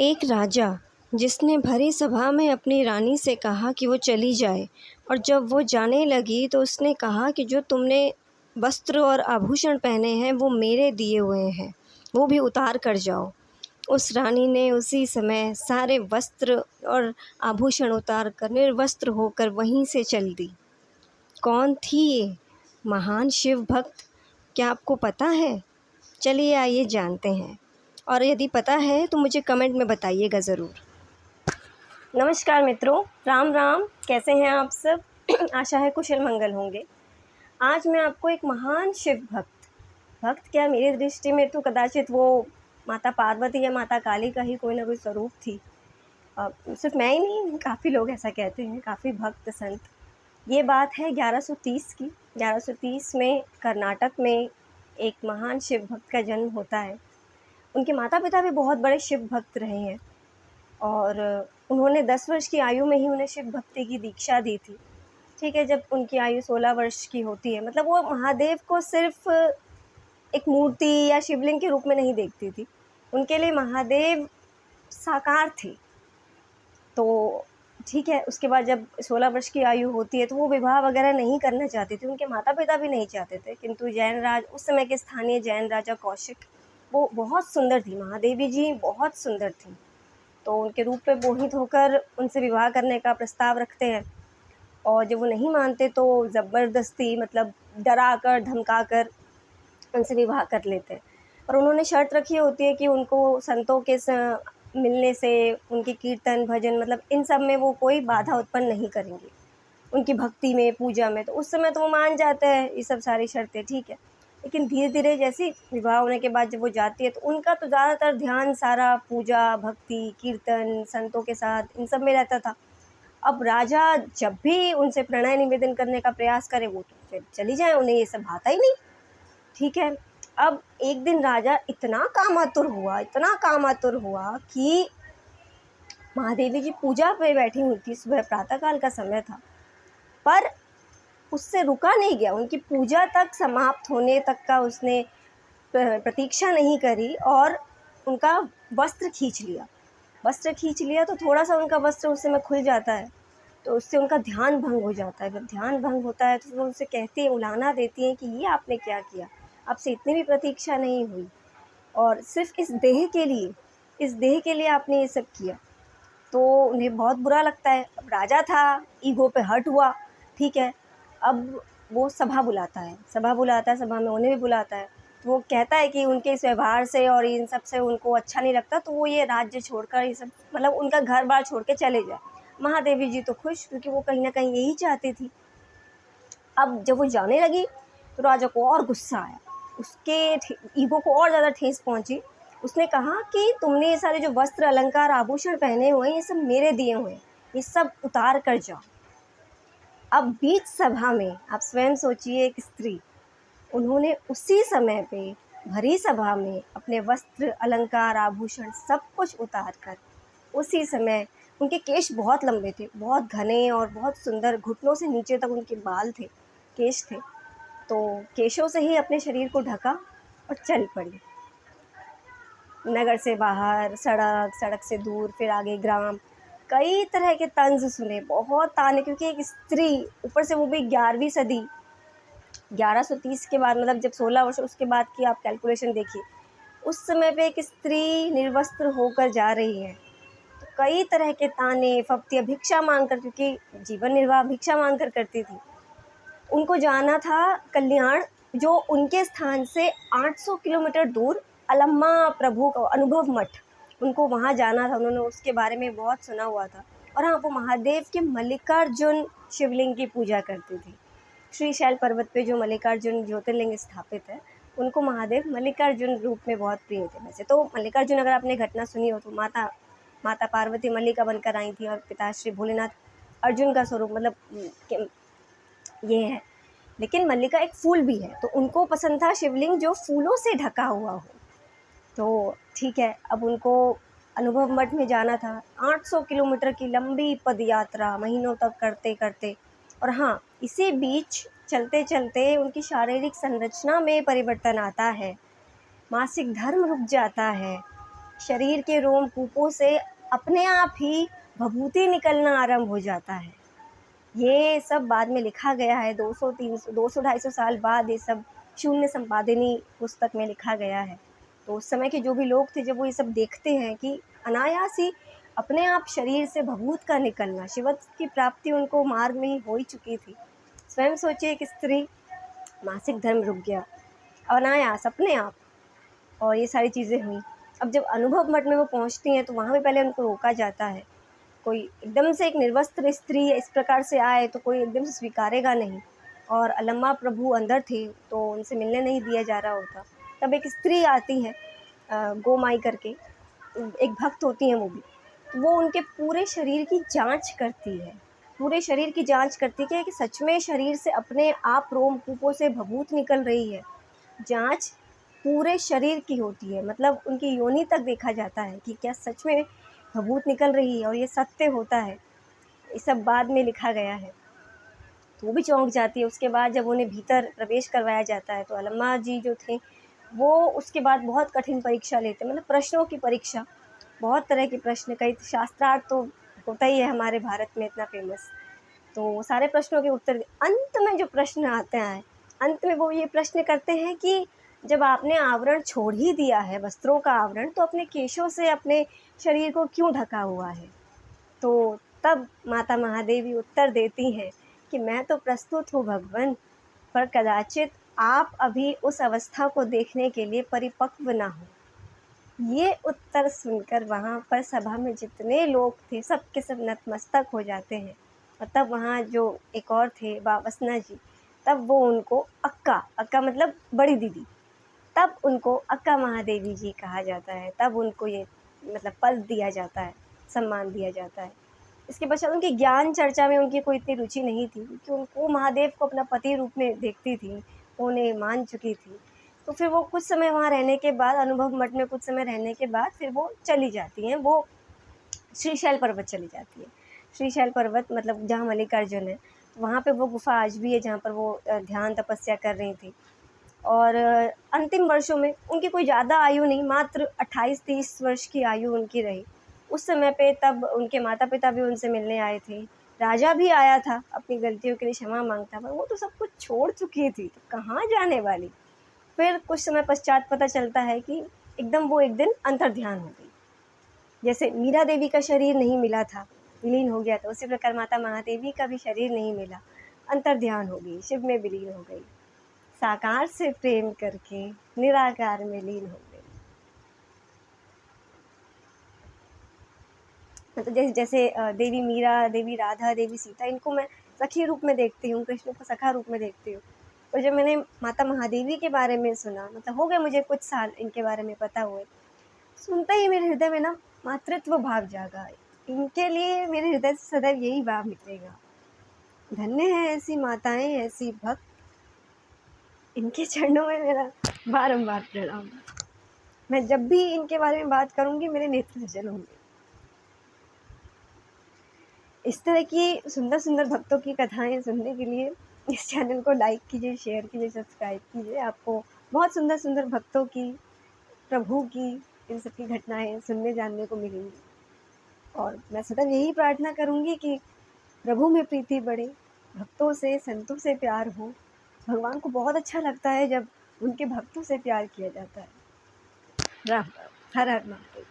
एक राजा जिसने भरी सभा में अपनी रानी से कहा कि वो चली जाए, और जब वो जाने लगी तो उसने कहा कि जो तुमने वस्त्र और आभूषण पहने हैं वो मेरे दिए हुए हैं, वो भी उतार कर जाओ। उस रानी ने उसी समय सारे वस्त्र और आभूषण उतार कर निर्वस्त्र होकर वहीं से चल दी। कौन थी ये महान शिव भक्त? क्या आपको पता है? चलिए आइए जानते हैं, और यदि पता है तो मुझे कमेंट में बताइएगा ज़रूर। नमस्कार मित्रों, राम राम। कैसे हैं आप सब? आशा है कुशल मंगल होंगे। आज मैं आपको एक महान शिव भक्त क्या, मेरी दृष्टि में तो कदाचित वो माता पार्वती या माता काली का ही कोई ना कोई स्वरूप थी। सिर्फ मैं ही नहीं, काफ़ी लोग ऐसा कहते हैं, काफ़ी भक्त संत। ये बात है 1130 की। 1130 में कर्नाटक में एक महान शिव भक्त का जन्म होता है। उनके माता पिता भी बहुत बड़े शिव भक्त रहे हैं, और उन्होंने 10 वर्ष की आयु में ही उन्हें शिव भक्ति की दीक्षा दी थी। ठीक है, जब उनकी आयु 16 वर्ष की होती है, मतलब वो महादेव को सिर्फ एक मूर्ति या शिवलिंग के रूप में नहीं देखती थी, उनके लिए महादेव साकार थे। तो ठीक है, उसके बाद जब 16 वर्ष की आयु होती है तो वो विवाह वगैरह नहीं करना चाहती थी, उनके माता पिता भी नहीं चाहते थे, किंतु जैन राज, उस समय के स्थानीय जैन राजा कौशिक, वो बहुत सुंदर थी, महादेवी जी बहुत सुंदर थी, तो उनके रूप पे मोहित होकर उनसे विवाह करने का प्रस्ताव रखते हैं। और जब वो नहीं मानते तो ज़बरदस्ती, मतलब डरा कर धमका कर उनसे विवाह कर लेते हैं। और उन्होंने शर्त रखी होती है कि उनको संतों के मिलने से, उनके कीर्तन भजन, मतलब इन सब में वो कोई बाधा उत्पन्न नहीं करेंगे, उनकी भक्ति में, पूजा में। तो उस समय तो वो मान जाते हैं ये सब सारी शर्तें, ठीक है। लेकिन धीरे धीरे जैसे विवाह होने के बाद जब वो जाती है तो उनका तो ज़्यादातर ध्यान सारा पूजा, भक्ति, कीर्तन, संतों के साथ, इन सब में रहता था। अब राजा जब भी उनसे प्रणय निवेदन करने का प्रयास करे, वो तो फिर चली जाए, उन्हें ये सब भाता ही नहीं, ठीक है। अब एक दिन राजा इतना कामातुर हुआ कि महादेवी जी पूजा पे बैठी हुई थी, सुबह प्रातःकाल का समय था, पर उससे रुका नहीं गया, उनकी पूजा तक समाप्त होने तक का उसने प्रतीक्षा नहीं करी, और उनका वस्त्र खींच लिया। तो थोड़ा सा उनका वस्त्र उस समय खुल जाता है, तो उससे उनका ध्यान भंग हो जाता है। जब ध्यान भंग होता है तो वो उनसे कहती है, उलाहना देती हैं कि ये आपने क्या किया, आपसे इतनी भी प्रतीक्षा नहीं हुई, और सिर्फ इस देह के लिए आपने ये सब किया। तो उन्हें बहुत बुरा लगता है। अब राजा था, ईगो पे हर्ट हुआ, ठीक है। अब वो सभा बुलाता है, सभा में उन्हें भी बुलाता है। तो वो कहता है कि उनके इस व्यवहार से और इन सब से उनको अच्छा नहीं लगता, तो वो ये राज्य छोड़कर, ये सब मतलब उनका घर बार छोड़ के चले जाए। महादेवी जी तो खुश, क्योंकि वो कहीं ना कहीं यही चाहती थी। अब जब वो जाने लगी तो राजा को और गुस्सा आया, उसके ईगो को और ज़्यादा ठेस पहुंची। उसने कहा कि तुमने ये सारे जो वस्त्र, अलंकार, आभूषण पहने हुए हैं, ये सब मेरे दिए हुए हैं, ये सब उतार कर जाओ। अब बीच सभा में आप स्वयं सोचिए, एक स्त्री, उन्होंने उसी समय पे भरी सभा में अपने वस्त्र, अलंकार, आभूषण सब कुछ उतार कर, उसी समय, उनके केश बहुत लंबे थे, बहुत घने और बहुत सुंदर, घुटनों से नीचे तक उनके बाल थे, केश थे, तो केशों से ही अपने शरीर को ढका और चल पड़ी। नगर से बाहर, सड़क से दूर, फिर आगे ग्राम, कई तरह के तंज सुने, बहुत ताने, क्योंकि एक स्त्री, ऊपर से वो भी 11वीं सदी, 1130 के बाद, मतलब जब 16 वर्ष उसके बाद की आप कैलकुलेशन देखिए, उस समय पे एक स्त्री निर्वस्त्र होकर जा रही है, तो कई तरह के ताने, फप्तियाँ, भिक्षा मांग कर, क्योंकि जीवन निर्वाह भिक्षा मांग कर करती थी। उनको जाना था कल्याण, जो उनके स्थान से 800 किलोमीटर दूर अलम्मा प्रभु का अनुभव मठ, उनको वहाँ जाना था। उन्होंने उसके बारे में बहुत सुना हुआ था। और हाँ, वो महादेव के मल्लिकार्जुन शिवलिंग की पूजा करती थी। श्रीशैल पर्वत पे जो मल्लिकार्जुन ज्योतिर्लिंग स्थापित है, उनको महादेव मल्लिकार्जुन रूप में बहुत प्रिय थे। वैसे तो मल्लिकार्जुन, अगर आपने घटना सुनी हो तो माता पार्वती मल्लिका बनकर आई थी, और पिता श्री भोलेनाथ अर्जुन का स्वरूप, मतलब ये है। लेकिन मल्लिका एक फूल भी है, तो उनको पसंद था शिवलिंग जो फूलों से ढका हुआ हो। तो ठीक है, अब उनको अनुभव मठ में जाना था, 800 किलोमीटर की लंबी पद यात्रा, महीनों तक करते करते। और हाँ, इसी बीच चलते चलते उनकी शारीरिक संरचना में परिवर्तन आता है, मासिक धर्म रुक जाता है, शरीर के रोमकूपों से अपने आप ही भभूति निकलना आरंभ हो जाता है। ये सब बाद में लिखा गया है, 200 300 200 250 साल बाद ये सब शून्य संपादिनी पुस्तक में लिखा गया है। तो उस समय के जो भी लोग थे, जब वो ये सब देखते हैं कि अनायास ही अपने आप शरीर से भभूत का निकलना, शिवत्व की प्राप्ति उनको मार्ग में ही हो ही चुकी थी। स्वयं सोचिए, एक स्त्री, मासिक धर्म रुक गया अनायास अपने आप, और ये सारी चीज़ें हुई। अब जब अनुभव मठ में वो पहुँचती हैं तो वहाँ भी पहले उनको रोका जाता है। कोई एकदम से एक निर्वस्त्र स्त्री इस प्रकार से आए तो कोई एकदम से स्वीकारेगा नहीं, और अलम्मा प्रभु अंदर थे तो उनसे मिलने नहीं दिया जा रहा होता। तब एक स्त्री आती है, गोमाई करके, एक भक्त होती हैं वो भी, तो वो उनके पूरे शरीर की जांच करती है, पूरे शरीर की जांच करती है कि सच में शरीर से अपने आप रोमकूपों से भभूत निकल रही है। जांच पूरे शरीर की होती है, मतलब उनकी योनि तक देखा जाता है कि क्या सच में भभूत निकल रही है, और ये सत्य होता है। ये सब बाद में लिखा गया है। तो वो भी चौंक जाती है। उसके बाद जब उन्हें भीतर प्रवेश करवाया जाता है तो अलम्मा जी जो थे वो उसके बाद बहुत कठिन परीक्षा लेते, मतलब प्रश्नों की परीक्षा, बहुत तरह के प्रश्न, कई शास्त्रार्थ तो होता ही है हमारे भारत में इतना फेमस। तो सारे प्रश्नों के उत्तर अंत में जो प्रश्न आते हैं, अंत में वो ये प्रश्न करते हैं कि जब आपने आवरण छोड़ ही दिया है, वस्त्रों का आवरण, तो अपने केशों से अपने शरीर को क्यों ढका हुआ है। तो तब माता महादेवी उत्तर देती हैं कि मैं तो प्रस्तुत हूँ भगवन, पर कदाचित आप अभी उस अवस्था को देखने के लिए परिपक्व ना हो। ये उत्तर सुनकर वहाँ पर सभा में जितने लोग थे सब के सब नतमस्तक हो जाते हैं। और तब वहाँ जो एक और थे वासना जी, तब वो उनको अक्का मतलब बड़ी दीदी, तब उनको अक्का महादेवी जी कहा जाता है। तब उनको ये मतलब पद दिया जाता है, सम्मान दिया जाता है। इसके पश्चात उनकी ज्ञान चर्चा में उनकी कोई इतनी रुचि नहीं थी, क्योंकि उनको महादेव को अपना पति रूप में देखती थी, उन्हें मान चुकी थी। तो फिर वो कुछ समय वहाँ रहने के बाद, अनुभव मठ में कुछ समय रहने के बाद फिर वो चली जाती हैं, वो श्रीशैल पर्वत चली जाती है। श्रीशैल पर्वत मतलब जहाँ मल्लिकार्जुन है, तो वहाँ पे वो गुफ़ा आज भी है जहाँ पर वो ध्यान तपस्या कर रही थी। और अंतिम वर्षों में उनकी कोई ज़्यादा आयु नहीं, मात्र 28-30 वर्ष की आयु उनकी रही। उस समय पे तब उनके माता पिता भी उनसे मिलने आए थे, राजा भी आया था, अपनी गलतियों के लिए क्षमा मांगता, पर वो तो सब कुछ छोड़ चुकी थी, तो कहाँ जाने वाली। फिर कुछ समय पश्चात पता चलता है कि एकदम वो एक दिन अंतर्ध्यान हो गई। जैसे मीरा देवी का शरीर नहीं मिला था, विलीन हो गया था, उसी प्रकार माता महादेवी का भी शरीर नहीं मिला, अंतर्ध्यान हो गई, शिव में विलीन हो गई, साकार से प्रेम करके निराकार में लीन हो गई। मतलब जैसे जैसे देवी मीरा, देवी राधा, देवी सीता, इनको मैं सखी रूप में देखती हूँ, कृष्ण को सखा रूप में देखती हूँ। और जब मैंने माता महादेवी के बारे में सुना, मतलब हो गए मुझे कुछ साल इनके बारे में पता हुए, सुनते ही मेरे हृदय में ना मातृत्व भाव जागा। इनके लिए मेरे हृदय से सदैव यही भाव निकलेगा, धन्य है ऐसी माताएं, ऐसी भक्त, इनके चरणों में मेरा बारंबार प्रणाम। मैं जब भी इनके बारे में बात करूँगी मेरे नेत्र सजल होंगे। इस तरह की सुंदर सुंदर भक्तों की कथाएं सुनने के लिए इस चैनल को लाइक कीजिए, शेयर कीजिए, सब्सक्राइब कीजिए। आपको बहुत सुंदर सुंदर भक्तों की, प्रभु की, इन सब की घटनाएं सुनने जानने को मिलेंगी। और मैं सदैव यही प्रार्थना करूँगी कि प्रभु में प्रीति बढ़े, भक्तों से, संतों से प्यार हो। भगवान को बहुत अच्छा लगता है जब उनके भक्तों से प्यार किया जाता है। राम राम, हर हर महादेव।